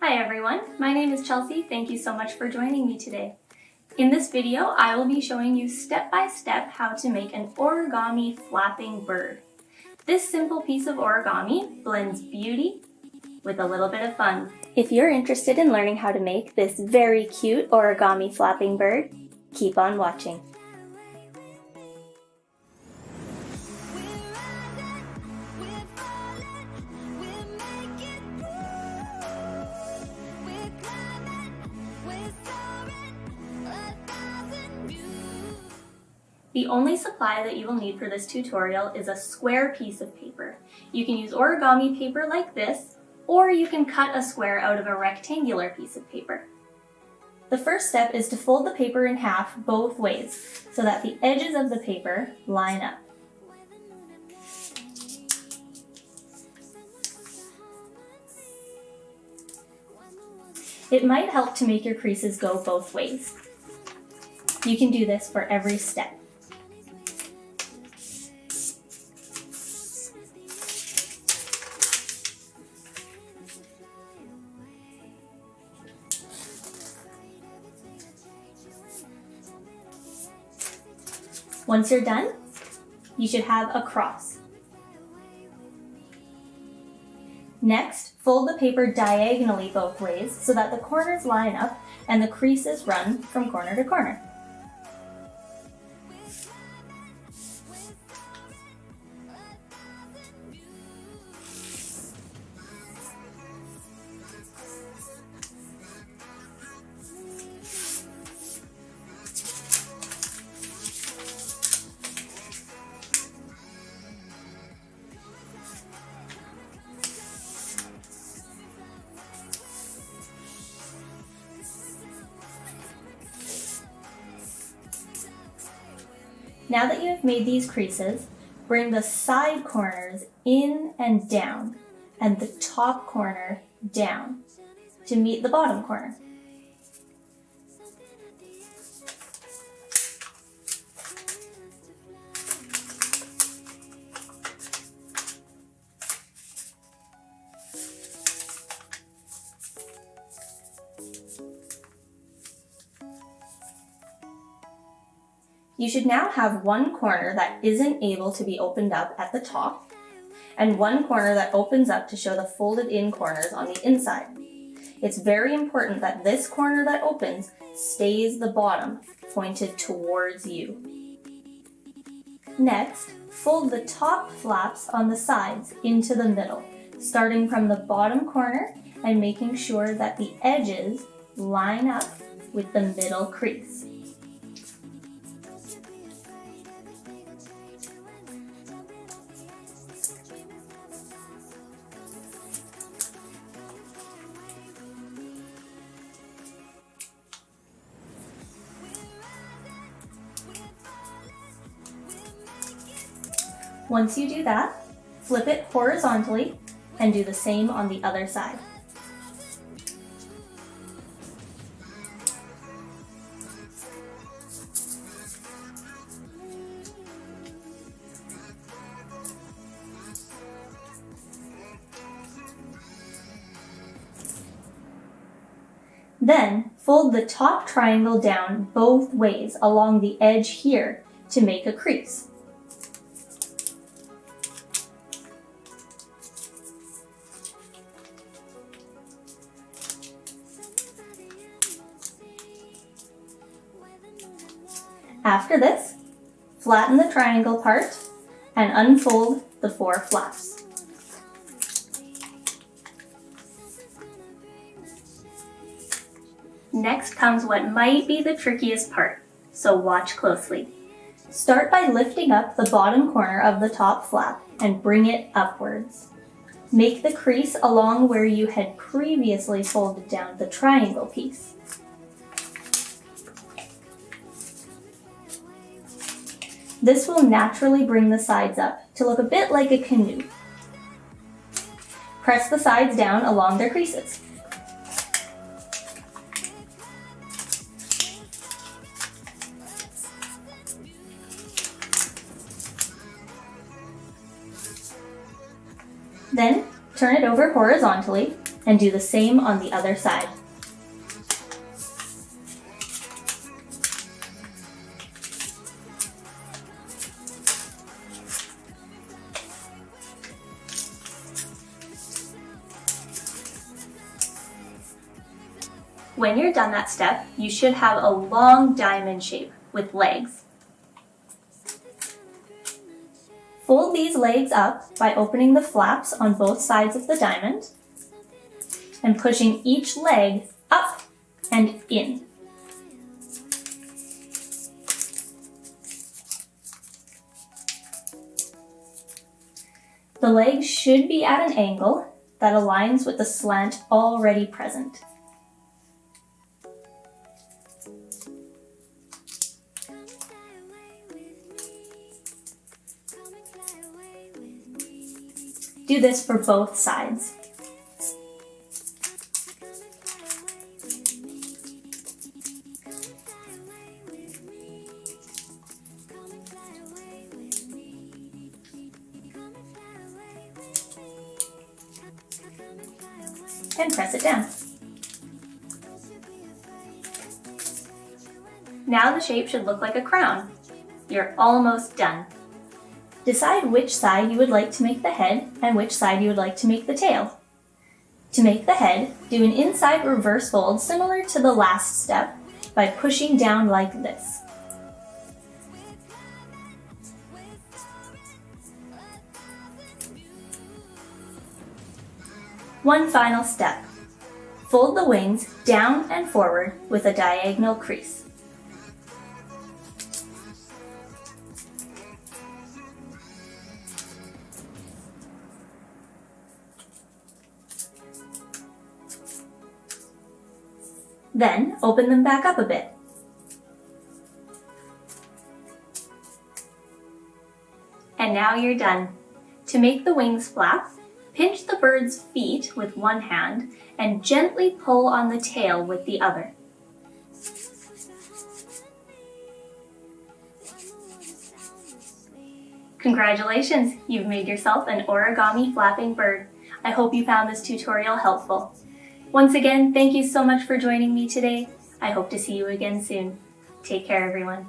Hi everyone, my name is Chelsea. Thank you so much for joining me today. In this video, I will be showing you step by step how to make an origami flapping bird. This simple piece of origami blends beauty with a little bit of fun. If you're interested in learning how to make this very cute origami flapping bird, keep on watching. The only supply that you will need for this tutorial is a square piece of paper. You can use origami paper like this, or you can cut a square out of a rectangular piece of paper. The first step is to fold the paper in half both ways, so that the edges of the paper line up. It might help to make your creases go both ways. You can do this for every step. Once you're done, you should have a cross. Next, fold the paper diagonally both ways so that the corners line up and the creases run from corner to corner. Now that you have made these creases, bring the side corners in and down, and the top corner down to meet the bottom corner. You should now have one corner that isn't able to be opened up at the top, and one corner that opens up to show the folded in corners on the inside. It's very important that this corner that opens stays the bottom, pointed towards you. Next, fold the top flaps on the sides into the middle, starting from the bottom corner and making sure that the edges line up with the middle crease. Once you do that, flip it horizontally and do the same on the other side. Then, fold the top triangle down both ways along the edge here to make a crease. After this, flatten the triangle part and unfold the 4 flaps. Next comes what might be the trickiest part, so watch closely. Start by lifting up the bottom corner of the top flap and bring it upwards. Make the crease along where you had previously folded down the triangle piece. This will naturally bring the sides up to look a bit like a canoe. Press the sides down along their creases. Then turn it over horizontally and do the same on the other side. When you're done that step, you should have a long diamond shape with legs. Fold these legs up by opening the flaps on both sides of the diamond and pushing each leg up and in. The legs should be at an angle that aligns with the slant already present. Do this for both sides. And press it down. Now the shape should look like a crown. You're almost done. Decide which side you would like to make the head and which side you would like to make the tail. To make the head, do an inside reverse fold similar to the last step by pushing down like this. One final step. Fold the wings down and forward with a diagonal crease. Then open them back up a bit. And now you're done. To make the wings flap, pinch the bird's feet with one hand and gently pull on the tail with the other. Congratulations! You've made yourself an origami flapping bird. I hope you found this tutorial helpful. Once again, thank you so much for joining me today. I hope to see you again soon. Take care, everyone.